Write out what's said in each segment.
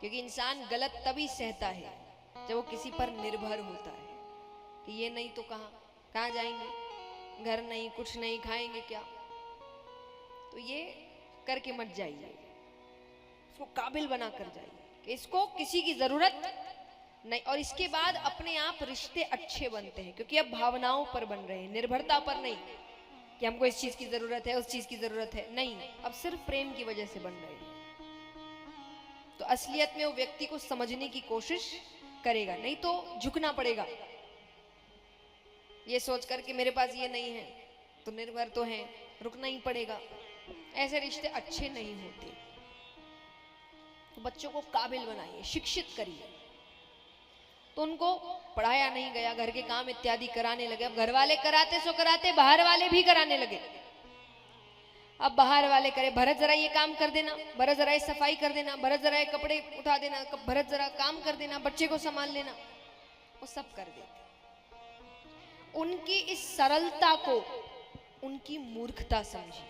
क्योंकि इंसान गलत तभी सहता है जब वो किसी पर निर्भर होता है कि ये नहीं तो कहाँ जाएंगे, घर नहीं, कुछ नहीं, खाएंगे क्या। तो ये करके मत जाइए, इसको काबिल बना कर जाइए कि इसको किसी की जरूरत नहीं। और इसके बाद अपने आप रिश्ते अच्छे बनते हैं, क्योंकि अब भावनाओं पर बन रहे हैं, निर्भरता पर नहीं कि हमको इस चीज की जरूरत है, उस चीज की जरूरत है, नहीं, अब सिर्फ प्रेम की वजह से बन रहे हैं। तो असलियत में वो व्यक्ति को समझने की कोशिश करेगा, नहीं तो झुकना पड़ेगा ये सोच कर कि मेरे पास ये नहीं है तो निर्भर तो है, रुकना ही पड़ेगा। ऐसे रिश्ते अच्छे नहीं होते। तो बच्चों को काबिल बनाइए, शिक्षित करिए। तो उनको पढ़ाया नहीं गया, घर के काम इत्यादि कराने लगे। अब घर वाले कराते सो कराते, बाहर वाले भी कराने लगे। अब बाहर वाले करे, भरत जरा ये काम कर देना, भरत जरा ये सफाई कर देना, भरत जरा ये कपड़े उठा देना, भरत जरा काम कर देना, बच्चे को संभाल लेना, वो सब कर देते। उनकी इस सरलता को उनकी मूर्खता समझी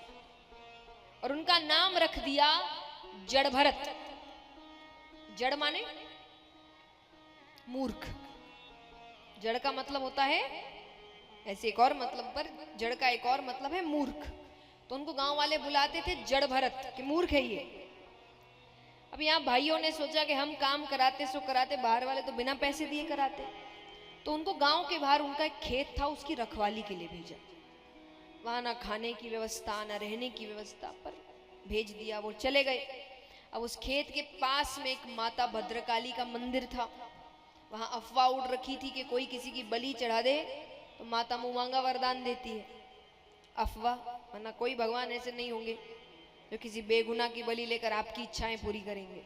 और उनका नाम रख दिया जड़ भरत। जड़ माने मूर्ख। जड़ का मतलब होता है, ऐसे एक और मतलब पर जड़ का एक और मतलब है मूर्ख। तो उनको गांव वाले बुलाते थे जड़ भरत कि मूर्ख है ये। अब यहाँ भाइयों ने सोचा कि हम काम कराते सो कराते, बाहर वाले तो बिना पैसे दिए कराते। तो उनको गांव के बाहर उनका एक खेत था, उसकी रखवाली के लिए भेजा। वहां ना खाने की व्यवस्था, ना रहने की व्यवस्था, पर भेज दिया, वो चले गए। अब उस खेत के पास में एक माता भद्रकाली का मंदिर था। वहां अफवाह उड़ रखी थी कि कोई किसी की बलि चढ़ा दे तो माता मुंह मांगा वरदान देती है। अफवाह, वरना कोई भगवान ऐसे नहीं होंगे जो किसी बेगुनाह की बलि लेकर आपकी इच्छाएं पूरी करेंगे।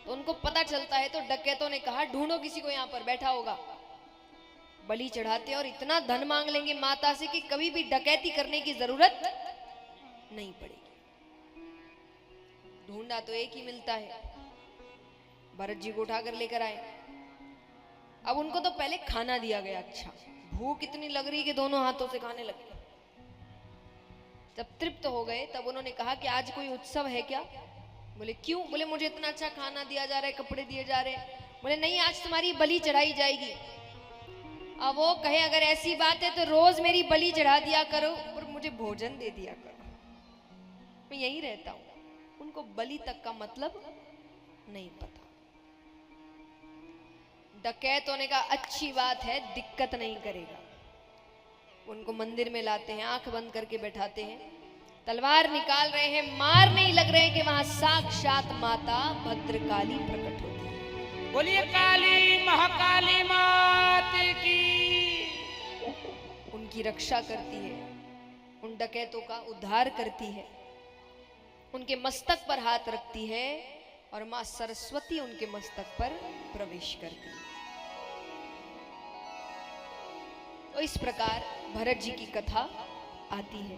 तो उनको पता चलता है तो डकैतों ने कहा ढूंढो किसी को, यहाँ पर बैठा होगा। बलि चढ़ाते और इतना धन मांग लेंगे माता से कि कभी भी डकैती करने की जरूरत नहीं पड़ेगी। ढूंढा तो एक ही मिलता है, भरत जी को उठाकर लेकर आए। अब उनको तो पहले खाना दिया गया। अच्छा, भूख इतनी लग रही कि दोनों हाथों से खाने लगे। जब तृप्त हो गए तब उन्होंने कहा कि आज कोई उत्सव है क्या? बोले क्यों? बोले मुझे इतना अच्छा खाना दिया जा रहा है, कपड़े दिए जा रहे हैं। बोले नहीं, आज तुम्हारी बलि चढ़ाई जाएगी। अब वो कहे अगर ऐसी बात है तो रोज मेरी बलि चढ़ा दिया करो और मुझे भोजन दे दिया करो, मैं यही रहता हूं। उनको बलि तक का मतलब नहीं पता। डकैतों ने कहा अच्छी बात है, दिक्कत नहीं करेगा। उनको मंदिर में लाते हैं, आंख बंद करके बैठाते हैं, तलवार निकाल रहे हैं, मार नहीं लग रहे हैं कि वहां साक्षात माता भद्रकाली प्रकट होती है। बोलिए काली महाकाली मात की। उनकी रक्षा करती है, उन डकैतों का उद्धार करती है, उनके मस्तक पर हाथ रखती है और मां सरस्वती उनके मस्तक पर प्रवेश करती है। तो इस प्रकार भरत जी की कथा आती है।